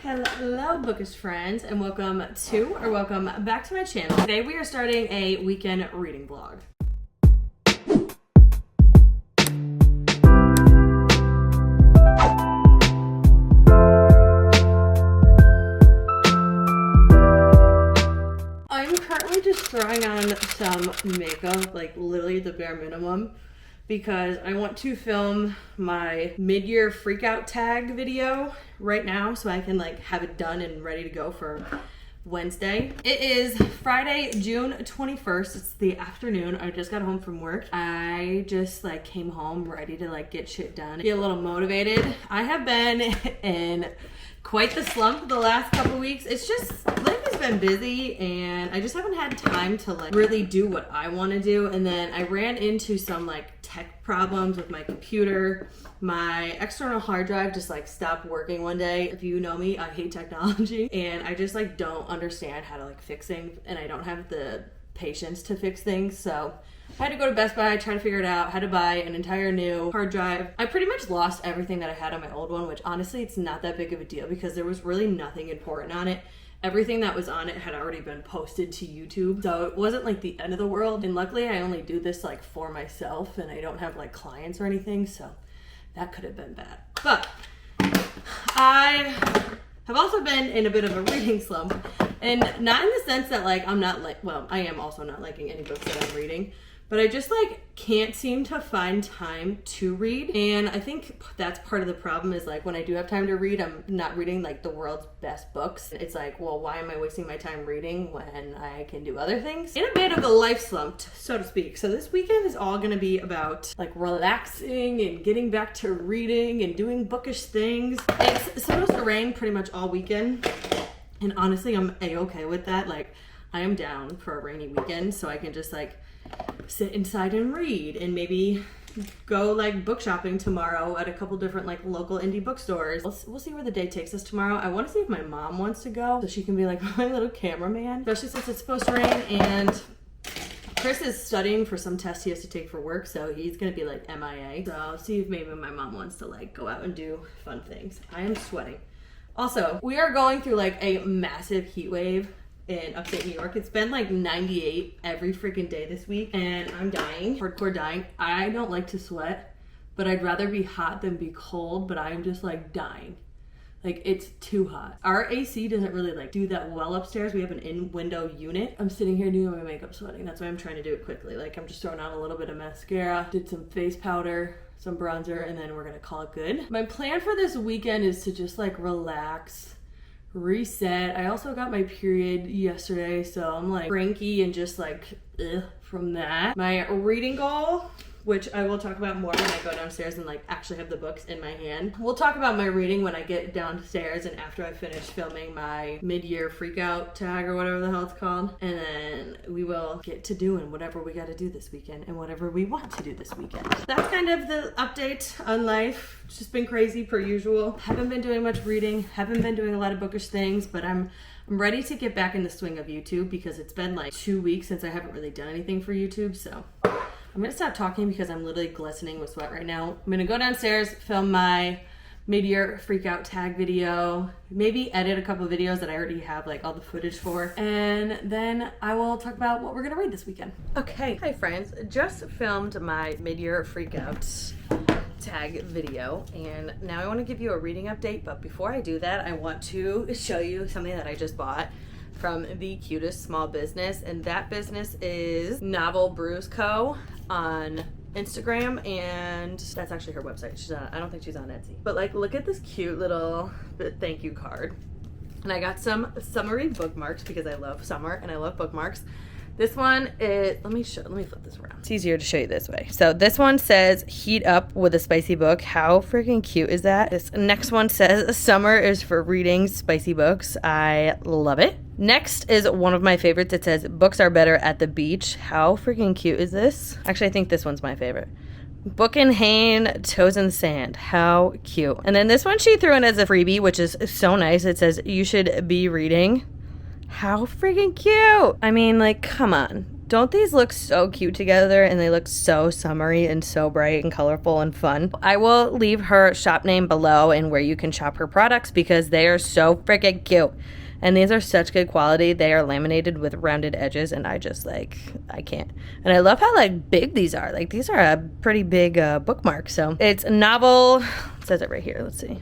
Hello bookish friends, and welcome back to my channel. Today we are starting a weekend reading vlog. I'm currently just throwing on some makeup, like literally the bare minimum, because I want to film my mid-year freakout tag video right now so I can like have it done and ready to go for Wednesday. It is Friday, June 21st. It's the afternoon. I just got home from work. I just like came home ready to like get shit done, be a little motivated. I have been in quite the slump the last couple weeks. It's just, life has been busy and I just haven't had time to like really do what I want to do. And then I ran into some like tech problems with my computer. My external hard drive just like stopped working one day. If you know me, I hate technology and I just like don't understand how to like fix things, and I don't have the patience to fix things. So I had to go to Best Buy, try to figure it out, had to buy an entire new hard drive. I pretty much lost everything that I had on my old one, which honestly, it's not that big of a deal because there was really nothing important on it. Everything that was on it had already been posted to YouTube, so it wasn't like the end of the world. And luckily I only do this like for myself and I don't have like clients or anything, so that could have been bad. But I have also been in a bit of a reading slump, and not in the sense that like I'm not like, well, I am also not liking any books that I'm reading, but I just like can't seem to find time to read. And I think that's part of the problem is like when I do have time to read, I'm not reading like the world's best books. It's like, well, why am I wasting my time reading when I can do other things? In a bit of a life slump, so to speak. So this weekend is all gonna be about like relaxing and getting back to reading and doing bookish things. It's supposed to rain pretty much all weekend. And honestly, I'm a-okay with that. Like I am down for a rainy weekend so I can just like sit inside and read, and maybe go like book shopping tomorrow at a couple different like local indie bookstores. We'll see where the day takes us tomorrow. I want to see if my mom wants to go so she can be like my little cameraman, especially since it's supposed to rain. And Chris is studying for some test he has to take for work, so he's gonna be like MIA. So I'll see if maybe my mom wants to like go out and do fun things. I am sweating. Also, we are going through like a massive heat wave in upstate New York. It's been like 98 every freaking day this week and I'm dying, hardcore dying. I don't like to sweat, but I'd rather be hot than be cold, but I'm just like dying. Like it's too hot. Our AC doesn't really like do that well upstairs. We have an in-window unit. I'm sitting here doing my makeup sweating. That's why I'm trying to do it quickly. Like I'm just throwing on a little bit of mascara, did some face powder, some bronzer, and then we're gonna call it good. My plan for this weekend is to just like relax, reset. I also got my period yesterday, so I'm like cranky and just like from that. My reading goal, which I will talk about more when I go downstairs and like actually have the books in my hand. We'll talk about my reading when I get downstairs and after I finish filming my mid-year freakout tag or whatever the hell it's called. And then we will get to doing whatever we got to do this weekend and whatever we want to do this weekend. That's kind of the update on life. It's just been crazy per usual. Haven't been doing much reading, haven't been doing a lot of bookish things, but I'm ready to get back in the swing of YouTube because it's been like 2 weeks since I haven't really done anything for YouTube. So I'm gonna stop talking because I'm literally glistening with sweat right now. I'm gonna go downstairs, film my mid-year freakout tag video, maybe edit a couple of videos that I already have like all the footage for, and then I will talk about what we're gonna read this weekend. Okay, hi friends, just filmed my mid-year freakout tag video and now I want to give you a reading update, but before I do that I want to show you something that I just bought from the cutest small business, and that business is Novel Brews Co. on Instagram, and that's actually her website. She's on, I don't think she's on Etsy, but like look at this cute little thank you card. And I got some summery bookmarks because I love summer and I love bookmarks. This one is, let me flip this around. It's easier to show you this way. So this one says heat up with a spicy book. How freaking cute is that? This next one says summer is for reading spicy books. I love it. Next is one of my favorites. It says books are better at the beach. How freaking cute is this? Actually, I think this one's my favorite. Book in Hain, Toes in Sand. How cute. And then this one she threw in as a freebie, which is so nice. It says you should be reading. How freaking cute. I mean, like, come on. Don't these look so cute together, and they look so summery and so bright and colorful and fun? I will leave her shop name below and where you can shop her products because they are so freaking cute. And these are such good quality. They are laminated with rounded edges, and I just like, I can't. And I love how like big these are. Like these are a pretty big bookmark. So it's Novel, it says it right here, let's see.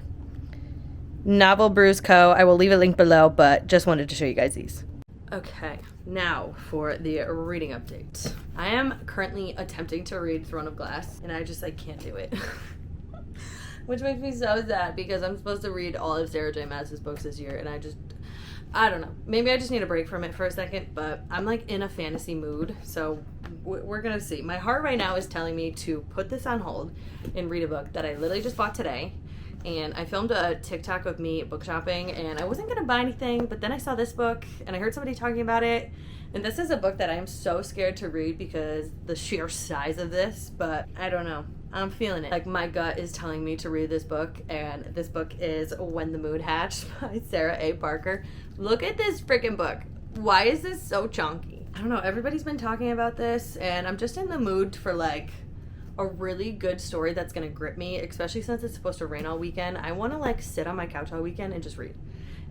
Novel Brews Co. I will leave a link below, but just wanted to show you guys these. Okay, now for the reading update. I am currently attempting to read Throne of Glass, and I just like can't do it. Which makes me so sad because I'm supposed to read all of Sarah J. Maas's books this year, and I don't know. Maybe I just need a break from it for a second, but I'm like in a fantasy mood, so we're gonna see. My heart right now is telling me to put this on hold and read a book that I literally just bought today. And I filmed a TikTok of me book shopping, and I wasn't gonna buy anything, but then I saw this book and I heard somebody talking about it. And this is a book that I am so scared to read because the sheer size of this, but I don't know. I'm feeling it. Like my gut is telling me to read this book, and this book is When the Moon Hatched by Sarah A. Parker. Look at this freaking book. Why is this so chunky? I don't know. Everybody's been talking about this, and I'm just in the mood for like a really good story that's gonna grip me, especially since it's supposed to rain all weekend. I want to like sit on my couch all weekend and just read.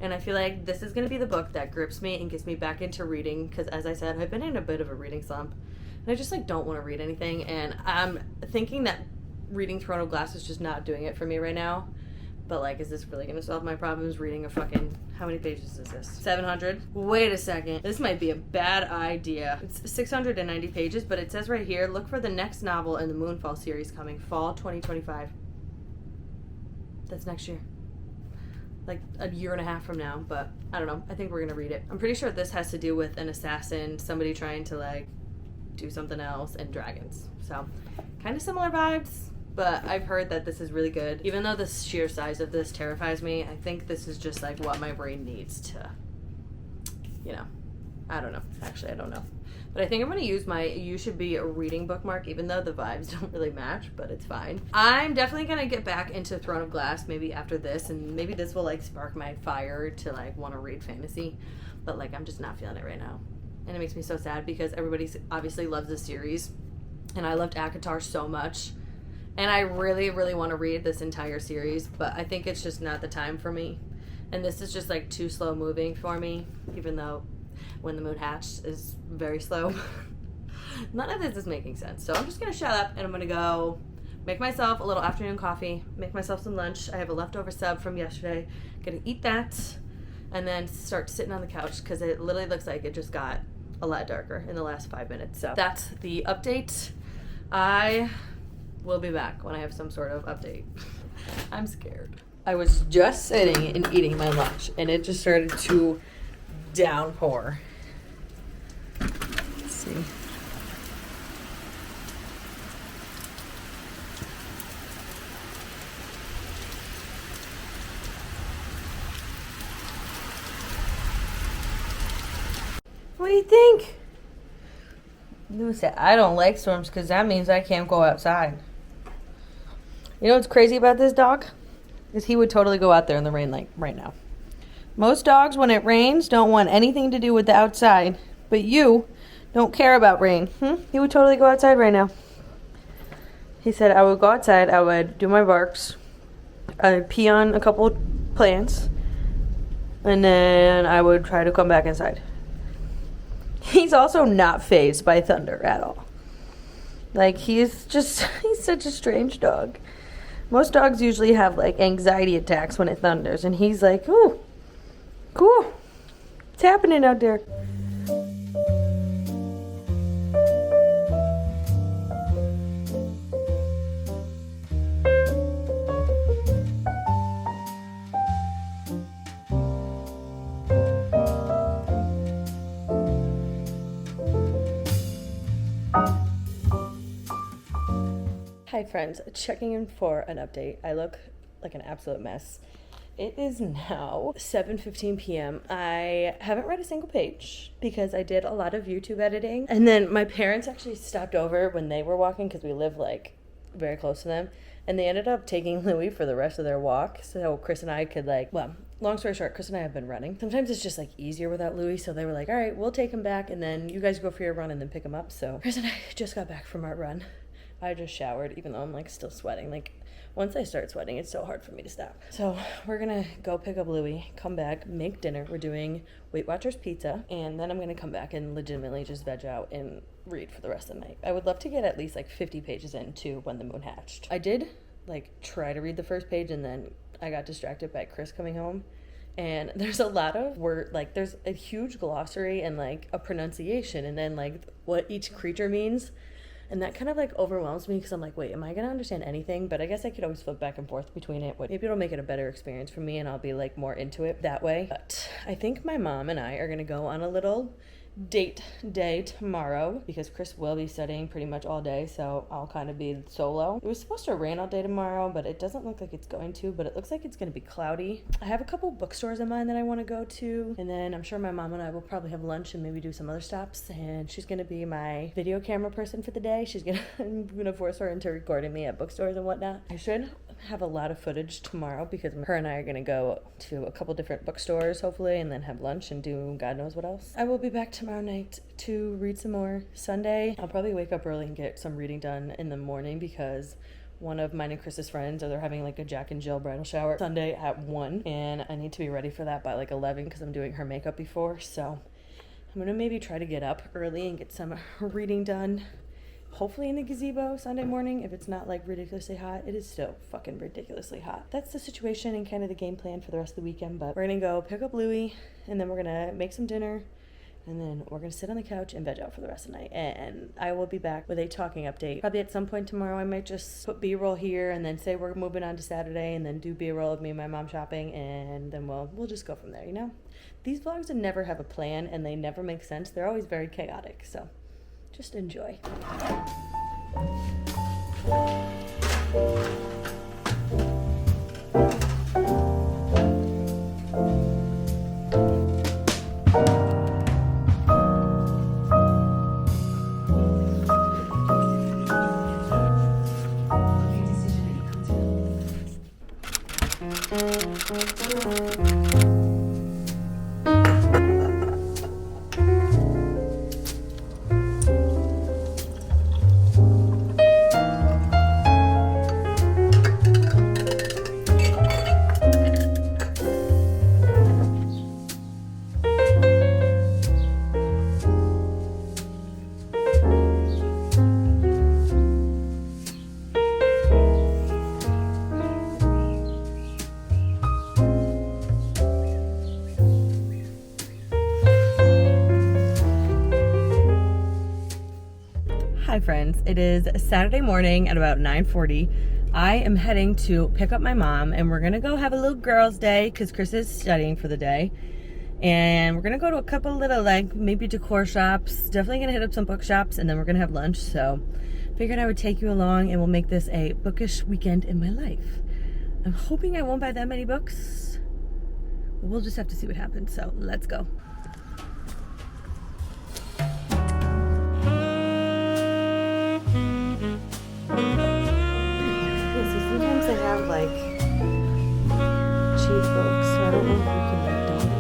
And I feel like this is gonna be the book that grips me and gets me back into reading, because as I said, I've been in a bit of a reading slump, and I just like don't want to read anything. And I'm thinking that reading Throne of Glass is just not doing it for me right now. But like, is this really gonna solve my problems reading a fucking, how many pages is this? 700? Wait a second. This might be a bad idea. It's 690 pages, but it says right here, look for the next novel in the Moonfall series coming fall 2025. That's next year. Like a year and a half from now, but I don't know. I think we're gonna read it. I'm pretty sure this has to do with an assassin, somebody trying to like do something else, and dragons. So kind of similar vibes. But I've heard that this is really good. Even though the sheer size of this terrifies me, I think this is just like what my brain needs to, you know, I don't know. Actually, I don't know. But I think I'm going to use my You Should Be a Reading bookmark, even though the vibes don't really match, but it's fine. I'm definitely going to get back into Throne of Glass maybe after this, and maybe this will like spark my fire to like want to read fantasy. But like, I'm just not feeling it right now. And it makes me so sad because everybody obviously loves this series, and I loved ACOTAR so much. And I really, really want to read this entire series, but I think it's just not the time for me. And this is just like too slow moving for me, even though When the Moon Hatched is very slow. None of this is making sense. So I'm just going to shut up, and I'm going to go make myself a little afternoon coffee, make myself some lunch. I have a leftover sub from yesterday. Going to eat that, and then start sitting on the couch because it literally looks like it just got a lot darker in the last 5 minutes. So that's the update. I will be back when I have some sort of update. I'm scared. I was just sitting and eating my lunch, and it just started to downpour. Let's see. What do you think? You say I don't like storms because that means I can't go outside. You know what's crazy about this dog? Is he would totally go out there in the rain like right now. Most dogs, when it rains, don't want anything to do with the outside. But you don't care about rain. He would totally go outside right now. He said I would go outside, I would do my barks, I'd pee on a couple plants, and then I would try to come back inside. He's also not fazed by thunder at all. Like, he's such a strange dog. Most dogs usually have, like, anxiety attacks when it thunders, and he's like, ooh, cool. What's happening out there? Hi friends, checking in for an update. I look like an absolute mess. It is now 7:15 p.m. I haven't read a single page because I did a lot of YouTube editing. And then my parents actually stopped over when they were walking because we live like very close to them. And they ended up taking Louis for the rest of their walk. So Chris and I could long story short, Chris and I have been running. Sometimes it's just like easier without Louis, so they were like, all right, we'll take him back and then you guys go for your run and then pick him up. So Chris and I just got back from our run. I just showered, even though I'm like still sweating. Like once I start sweating, it's so hard for me to stop. So we're gonna go pick up Louis, come back, make dinner. We're doing Weight Watchers pizza, and then I'm gonna come back and legitimately just veg out and read for the rest of the night. I would love to get at least like 50 pages into When the Moon Hatched. I did like try to read the first page and then I got distracted by Chris coming home. And there's a lot of word, like there's a huge glossary and like a pronunciation and then like what each creature means. And that kind of like overwhelms me because I'm like, wait, am I going to understand anything? But I guess I could always flip back and forth between it. Maybe it'll make it a better experience for me and I'll be like more into it that way. But I think my mom and I are going to go on a little date day tomorrow because Chris will be studying pretty much all day, so I'll kind of be solo. It was supposed to rain all day tomorrow, but it doesn't look like it's going to, but it looks like it's going to be cloudy. I have a couple bookstores in mind that I want to go to, and then I'm sure my mom and I will probably have lunch and maybe do some other stops, and she's going to be my video camera person for the day. I'm going to force her into recording me at bookstores and whatnot. I should have a lot of footage tomorrow because her and I are going to go to a couple different bookstores hopefully and then have lunch and do God knows what else. I will be back tomorrow night to read some more. Sunday, I'll probably wake up early and get some reading done in the morning because one of mine and Chris's friends they're having like a Jack and Jill bridal shower Sunday at 1 and I need to be ready for that by like 11 because I'm doing her makeup before. So I'm going to maybe try to get up early and get some reading done. Hopefully in the gazebo Sunday morning. If it's not like ridiculously hot, it is still fucking ridiculously hot. That's the situation and kind of the game plan for the rest of the weekend. But we're gonna go pick up Louis and then we're gonna make some dinner and then we're gonna sit on the couch and veg out for the rest of the night. And I will be back with a talking update. Probably at some point tomorrow I might just put B-roll here and then say we're moving on to Saturday and then do B-roll of me and my mom shopping and then we'll just go from there, you know? These vlogs never have a plan and they never make sense. They're always very chaotic, so just enjoy. Hi friends, it is Saturday morning at about 9:40. I am heading to pick up my mom and we're gonna go have a little girls' day because Chris is studying for the day. And we're gonna go to a couple little like maybe decor shops, definitely gonna hit up some bookshops and then we're gonna have lunch. So figured I would take you along and we'll make this a bookish weekend in my life. I'm hoping I won't buy that many books. We'll just have to see what happens, so let's go. Sometimes they have like cheap books, so I don't know if you can like donate.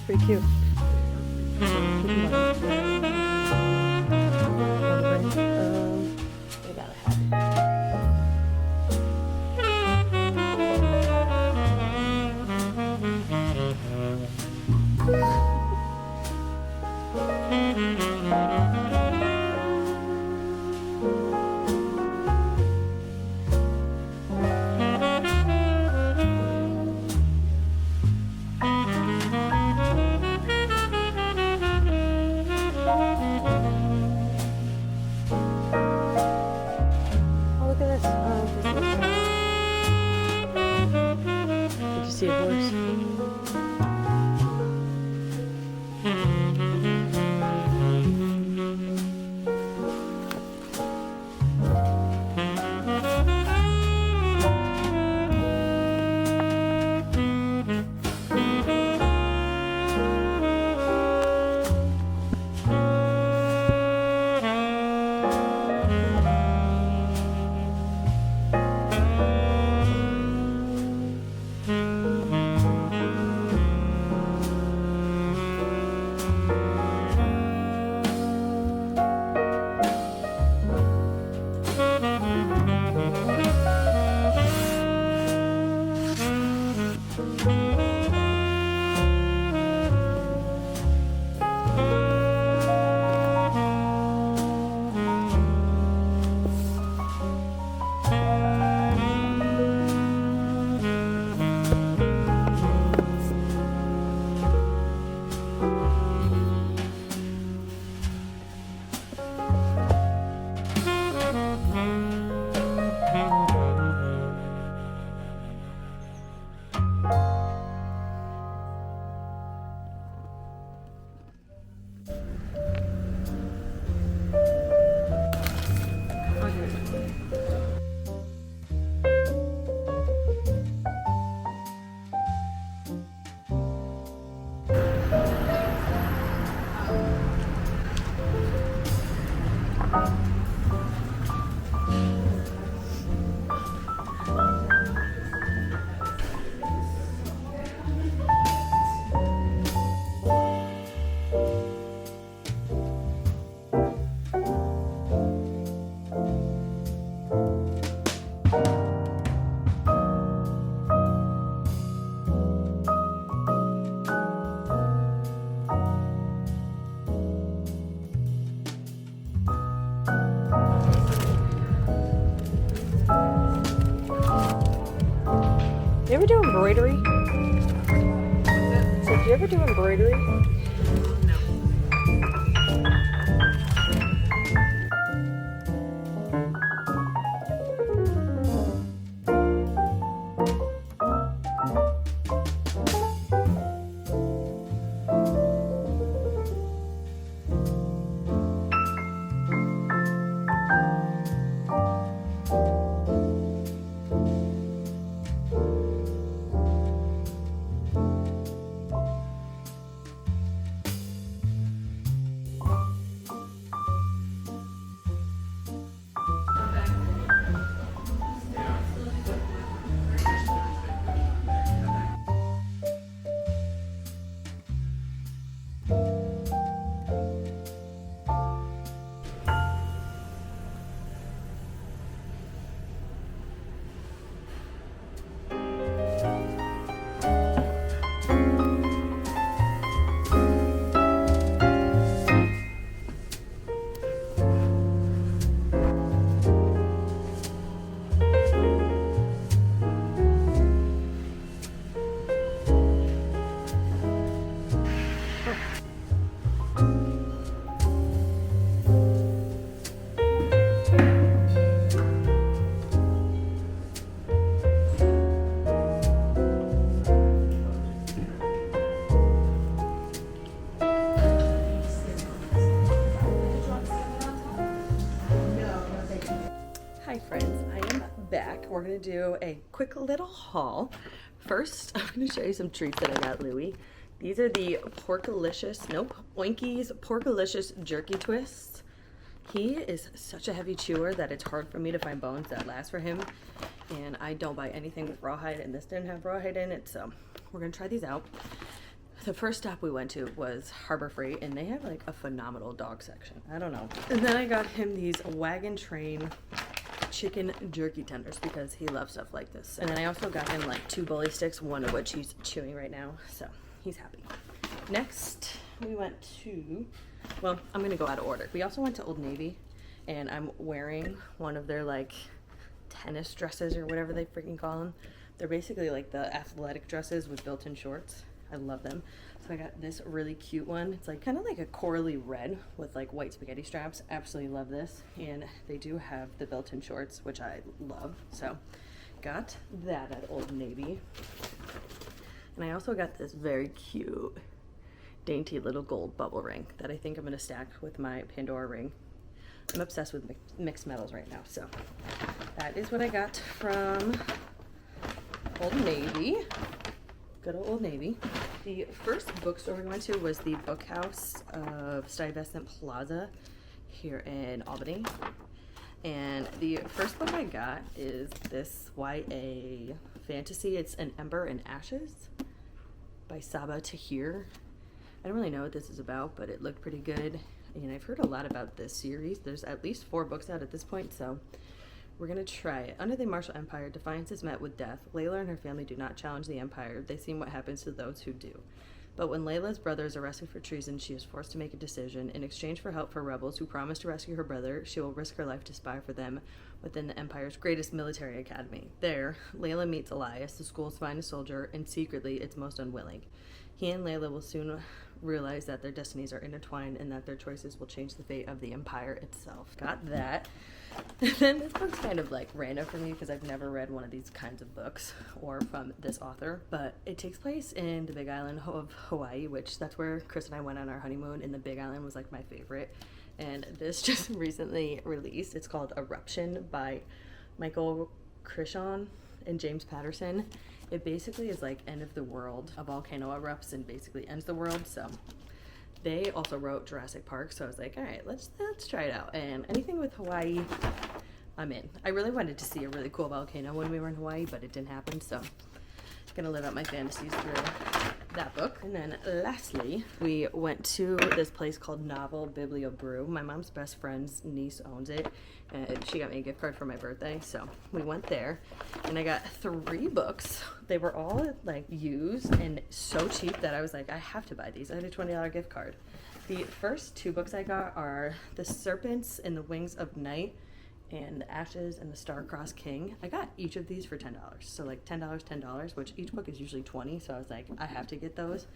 Pretty cute. They got a hat. see a horse. You ever do embroidery? So do you ever do embroidery? Hi friends, I am back. We're gonna do a quick little haul. First, I'm gonna show you some treats that I got Louie. These are the Oinkies Porkalicious Jerky Twists. He is such a heavy chewer that it's hard for me to find bones that last for him. And I don't buy anything with rawhide, and this didn't have rawhide in it, so we're gonna try these out. The first stop we went to was Harbor Freight, and they have like a phenomenal dog section. I don't know. And then I got him these Wagon Train chicken jerky tenders because he loves stuff like this. And then I also got him like 2 bully sticks, one of which he's chewing right now, so he's happy. Next, we went to, well, I'm gonna go out of order. We also went to Old Navy, and I'm wearing one of their like tennis dresses or whatever they freaking call them. They're basically like the athletic dresses with built-in shorts. I love them. So I got this really cute one. It's like kind of like a corally red with like white spaghetti straps. Absolutely love this. And they do have the built-in shorts, which I love. So got that at Old Navy. And I also got this very cute, dainty little gold bubble ring that I think I'm gonna stack with my Pandora ring. I'm obsessed with mixed metals right now, so that is what I got from Old Navy. Good old Navy. The first bookstore we went to was the Book House of Stuyvesant Plaza here in Albany. And the first book I got is this YA fantasy. It's An Ember in Ashes by Saba Tahir. I don't really know what this is about, but it looked pretty good. And I've heard a lot about this series. There's at least 4 books out at this point, so we're gonna try it. Under the Martial Empire, defiance is met with death. Layla and her family do not challenge the Empire. They see what happens to those who do. But when Layla's brother is arrested for treason, she is forced to make a decision. In exchange for help for rebels who promise to rescue her brother, she will risk her life to spy for them within the Empire's greatest military academy. There, Layla meets Elias, the school's finest soldier, and secretly its most unwilling. He and Layla will soon realize that their destinies are intertwined and that their choices will change the fate of the Empire itself. Got that. And then this book's kind of like random for me because I've never read one of these kinds of books or from this author, but it takes place in the Big Island of Hawaii, which that's where Chris and I went on our honeymoon, and the Big Island was like my favorite. And this just recently released. It's called Eruption by Michael Crichton and James Patterson. It basically is like end of the world. A volcano erupts and basically ends the world. So they also wrote Jurassic Park, so I was like, all right, let's try it out. And anything with Hawaii, I'm in. I really wanted to see a really cool volcano when we were in Hawaii, but it didn't happen, so I'm gonna live out my fantasies through that book. And then lastly, we went to this place called Novel Biblio Brew. My mom's best friend's niece owns it, and she got me a gift card for my birthday, so we went there and I got 3 books. They were all like used and so cheap that I was like, I have to buy these. I had a $20 gift card. The first 2 books I got are The Serpents and the Wings of Night and The Ashes and the Star-Crossed King. I got each of these for $10, so like $10, which each book is usually $20, so I was like, I have to get those.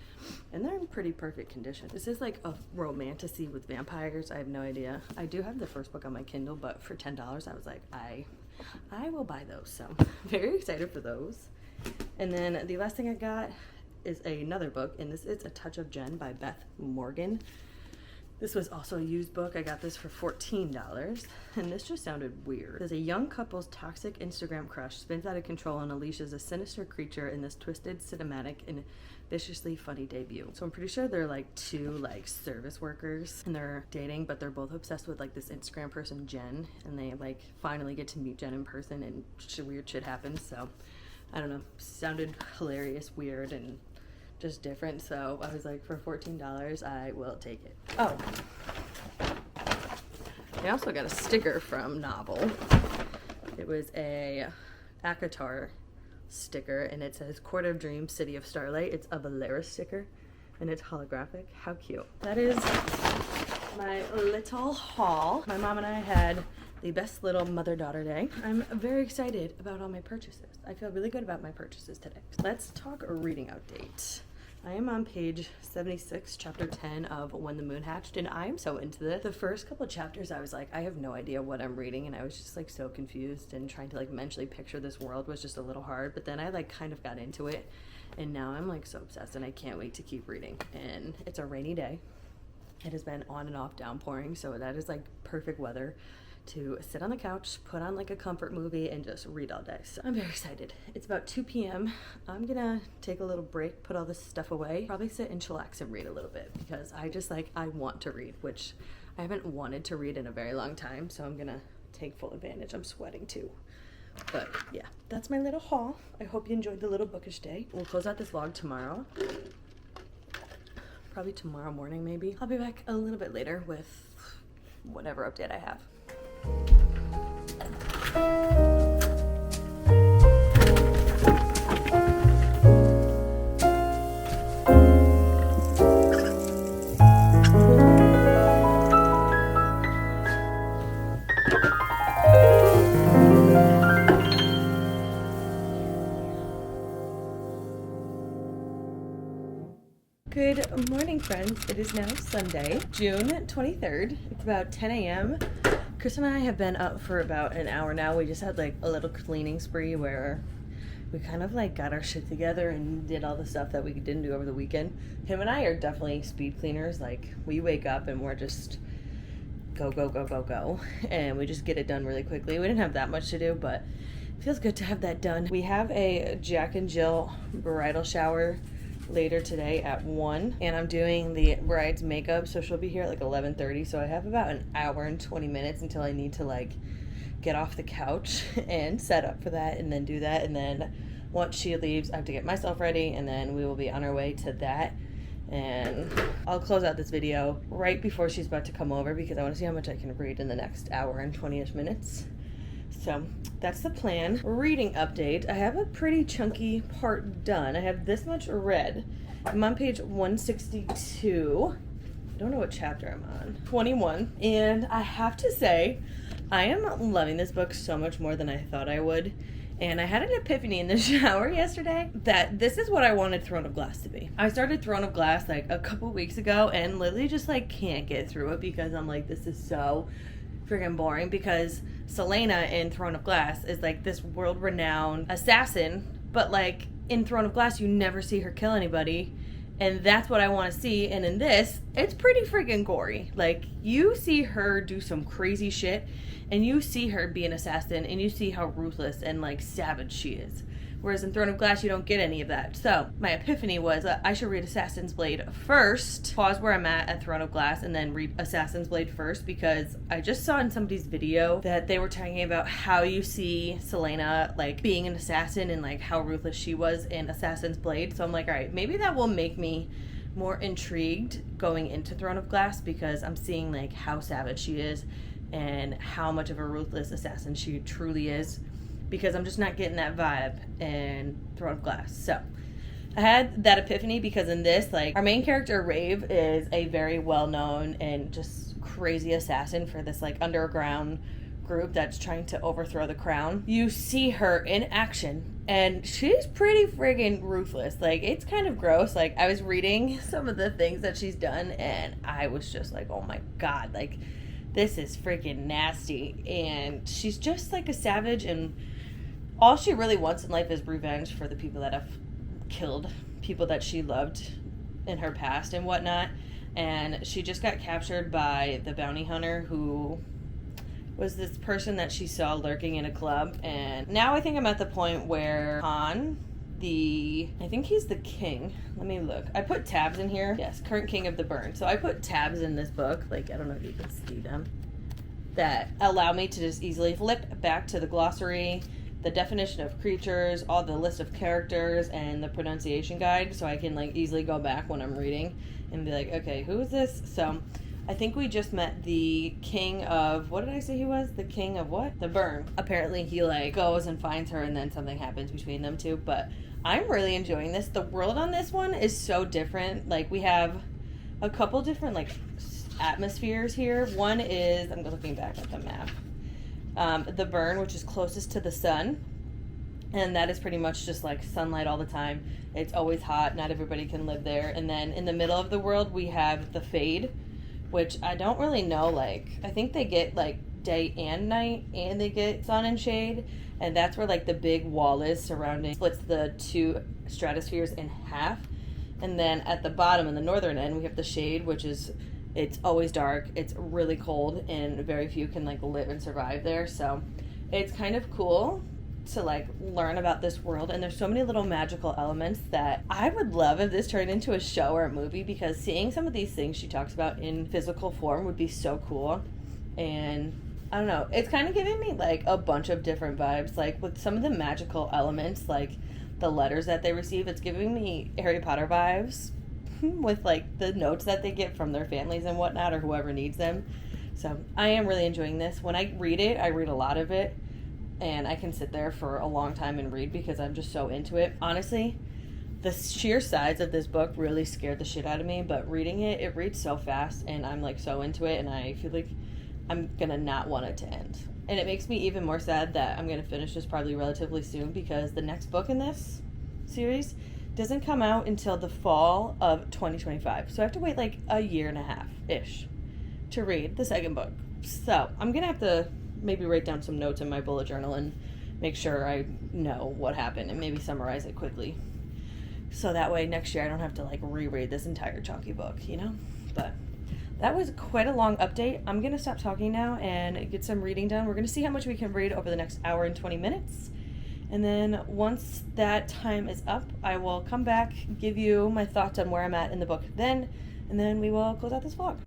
And they're in pretty perfect condition. This is like a romantasy with vampires. I have no idea. I do have the first book on my Kindle, but for $10 I was like, I will buy those, so very excited for those. And then the last thing I got is another book, and this is A Touch of Jen by Beth Morgan. This was also a used book. I got this for $14, and this just sounded weird. As a young couple's toxic Instagram crush spins out of control and unleashes a sinister creature in this twisted, cinematic, and viciously funny debut. So I'm pretty sure they're like 2 like service workers, and they're dating, but they're both obsessed with like this Instagram person, Jen, and they like finally get to meet Jen in person, and weird shit happens. So I don't know, sounded hilarious, weird, and just different, so I was like, for $14 I will take it. Oh, I also got a sticker from Novel. It was a ACOTAR sticker, and it says Court of Dreams, City of Starlight. It's a Valeris sticker, and it's holographic. How cute. That is my little haul. My mom and I had the best little mother-daughter day. I'm very excited about all my purchases. I feel really good about my purchases today. Let's talk a reading out date. I am on page 76, chapter 10 of When the Moon Hatched, and I am so into this. The first couple chapters, I was like, I have no idea what I'm reading, and I was just like so confused, and trying to like mentally picture this world was just a little hard, but then I like kind of got into it, and now I'm like so obsessed, and I can't wait to keep reading. And it's a rainy day. It has been on and off downpouring, so that is like perfect weather to sit on the couch, put on like a comfort movie, and just read all day. So I'm very excited. It's about 2 p.m. I'm gonna take a little break, put all this stuff away, probably sit and chillax and read a little bit, because I just like, I want to read, which I haven't wanted to read in a very long time, so I'm gonna take full advantage. I'm sweating too. But yeah, that's my little haul. I hope you enjoyed the little bookish day. We'll close out this vlog tomorrow. Probably tomorrow morning, maybe. I'll be back a little bit later with whatever update I have. Good morning, friends. It is now Sunday, June 23rd. It's about 10 a.m. Chris and I have been up for about an hour now. We just had like a little cleaning spree where we kind of like got our shit together and did all the stuff that we didn't do over the weekend. Him and I are definitely speed cleaners. Like, we wake up and we're just go, and we just get it done really quickly. We didn't have that much to do, but it feels good to have that done. We have a Jack and Jill bridal shower later today at 1, and I'm doing the bride's makeup, so she'll be here at like 11:30, so I have about an hour and 20 minutes until I need to like get off the couch and set up for that, and then do that. And then once she leaves, I have to get myself ready, and then we will be on our way to that. And I'll close out this video right before she's about to come over because I want to see how much I can read in the next hour and 20-ish minutes. So that's the plan. Reading update. I have a pretty chunky part done. I have this much read. I'm on page 162. I don't know what chapter I'm on. 21. And I have to say, I am loving this book so much more than I thought I would. And I had an epiphany in the shower yesterday that this is what I wanted Throne of Glass to be. I started Throne of Glass like a couple weeks ago and literally just like can't get through it because I'm like, this is so freaking boring, because Selena in Throne of Glass is like this world-renowned assassin, but like in Throne of Glass you never see her kill anybody, and that's what I want to see. And in this, it's pretty freaking gory. Like, you see her do some crazy shit, and you see her be an assassin, and you see how ruthless and like savage she is. Whereas in Throne of Glass, you don't get any of that. So my epiphany was that I should read Assassin's Blade first, pause where I'm at Throne of Glass, and then read Assassin's Blade first, because I just saw in somebody's video that they were talking about how you see Selena like being an assassin and like how ruthless she was in Assassin's Blade. So I'm like, all right, maybe that will make me more intrigued going into Throne of Glass, because I'm seeing like how savage she is and how much of a ruthless assassin she truly is, because I'm just not getting that vibe in Throne of Glass. So I had that epiphany because in this, like, our main character, Rave, is a very well-known and just crazy assassin for this, like, underground group that's trying to overthrow the crown. You see her in action, and she's pretty friggin' ruthless. Like, it's kind of gross. Like, I was reading some of the things that she's done, and I was just like, oh my god, like, this is freaking nasty. And she's just, like, a savage, and all she really wants in life is revenge for the people that have killed people that she loved in her past and whatnot. And she just got captured by the bounty hunter, who was this person that she saw lurking in a club. And now I think I'm at the point where Han, I think he's the king. Let me look. I put tabs in here. Yes, current king of the burn. So I put tabs in this book. Like, I don't know if you can see them, that allow me to just easily flip back to the glossary, the definition of creatures, all the list of characters, and the pronunciation guide, so I can like easily go back when I'm reading and be like, okay, who is this? So I think we just met the king of, what did I say he was? The king of what? The burn. Apparently he like goes and finds her, and then something happens between them two. But I'm really enjoying this. The world on this one is so different. Like, we have a couple different like atmospheres here. One is, I'm looking back at the map, the burn, which is closest to the sun, and that is pretty much just like sunlight all the time. It's always hot. Not everybody can live there. And then in the middle of the world, we have the fade, which I don't really know. Like, I think they get like day and night, and they get sun and shade, and that's where like the big wall is surrounding, splits the two stratospheres in half. And then at the bottom, in the northern end, we have the shade, which is, it's always dark, it's really cold, and very few can like live and survive there. So it's kind of cool to like learn about this world, and there's so many little magical elements that I would love if this turned into a show or a movie, because seeing some of these things she talks about in physical form would be so cool. And I don't know, it's kind of giving me like a bunch of different vibes, like with some of the magical elements, like the letters that they receive, it's giving me Harry Potter vibes with like the notes that they get from their families and whatnot, or whoever needs them. So I am really enjoying this. When I read it, I read a lot of it, and I can sit there for a long time and read because I'm just so into it. Honestly, the sheer size of this book really scared the shit out of me, but reading it, it reads so fast, and I'm like so into it, and I feel like I'm gonna not want it to end. And it makes me even more sad that I'm gonna finish this probably relatively soon, because the next book in this series doesn't come out until the fall of 2025. So I have to wait like a year and a half-ish to read the second book. So I'm gonna have to maybe write down some notes in my bullet journal and make sure I know what happened and maybe summarize it quickly. So that way next year I don't have to like reread this entire chunky book, you know? But that was quite a long update. I'm going to stop talking now and get some reading done. We're going to see how much we can read over the next hour and 20 minutes. And then once that time is up, I will come back, give you my thoughts on where I'm at in the book then, and then we will close out this vlog.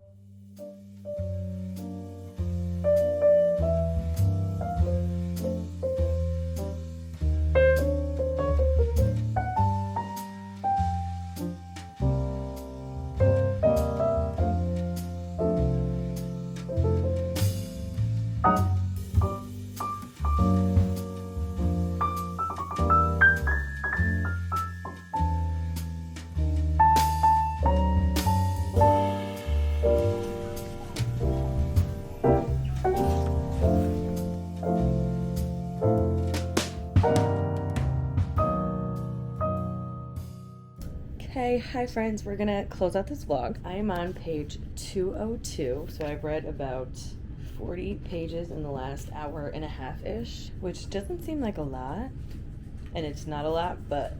Okay, hi friends, we're gonna close out this vlog. I am on page 202, so I've read about 40 pages in the last hour and a half-ish, which doesn't seem like a lot, and it's not a lot, but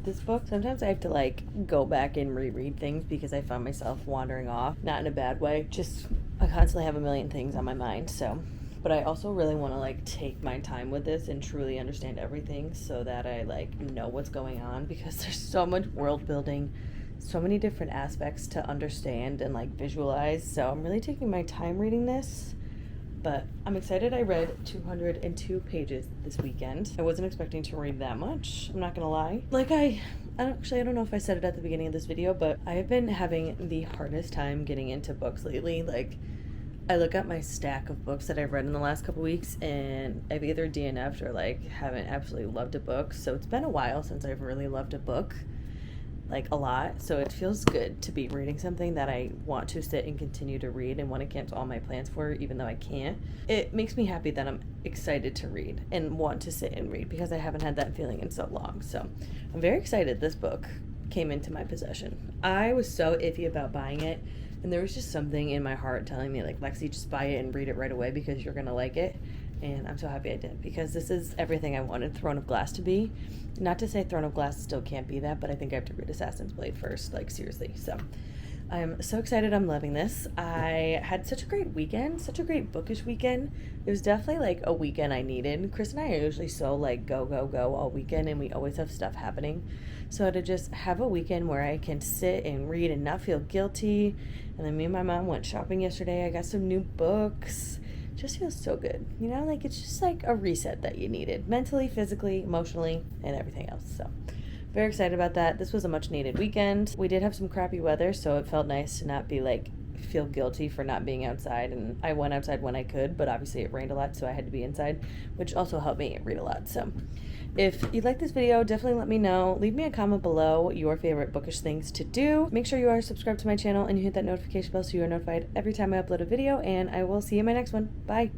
this book, sometimes I have to like go back and reread things because I found myself wandering off, not in a bad way, just I constantly have a million things on my mind, so. But I also really want to like take my time with this and truly understand everything so that I like know what's going on, because there's so much world building, so many different aspects to understand and like visualize. So I'm really taking my time reading this, but I'm excited. I read 202 pages this weekend. I wasn't expecting to read that much, I'm not gonna lie. Like I don't know if I said it at the beginning of this video, but I have been having the hardest time getting into books lately. Like I look at my stack of books that I've read in the last couple weeks and I've either DNF'd or like haven't absolutely loved a book. So it's been a while since I've really loved a book, like a lot. So it feels good to be reading something that I want to sit and continue to read and want to cancel all my plans for, even though I can't. It makes me happy that I'm excited to read and want to sit and read, because I haven't had that feeling in so long. So I'm very excited this book came into my possession. I was so iffy about buying it. And there was just something in my heart telling me, like, Lexi, just buy it and read it right away because you're going to like it. And I'm so happy I did, because this is everything I wanted Throne of Glass to be. Not to say Throne of Glass still can't be that, but I think I have to read Assassin's Blade first, like, seriously. So I'm so excited. I'm loving this. I had such a great weekend, such a great bookish weekend. It was definitely, like, a weekend I needed. Chris and I are usually so, like, go, go, go all weekend, and we always have stuff happening. So to just have a weekend where I can sit and read and not feel guilty. And then me and my mom went shopping yesterday. I got some new books. Just feels so good. You know, like it's just like a reset that you needed. Mentally, physically, emotionally, and everything else. So very excited about that. This was a much needed weekend. We did have some crappy weather, so it felt nice to not be like feel guilty for not being outside. And I went outside when I could, but obviously it rained a lot, so I had to be inside, which also helped me read a lot. So if you like this video, definitely let me know. Leave me a comment below your favorite bookish things to do. Make sure you are subscribed to my channel and you hit that notification bell so you are notified every time I upload a video, and I will see you in my next one. Bye.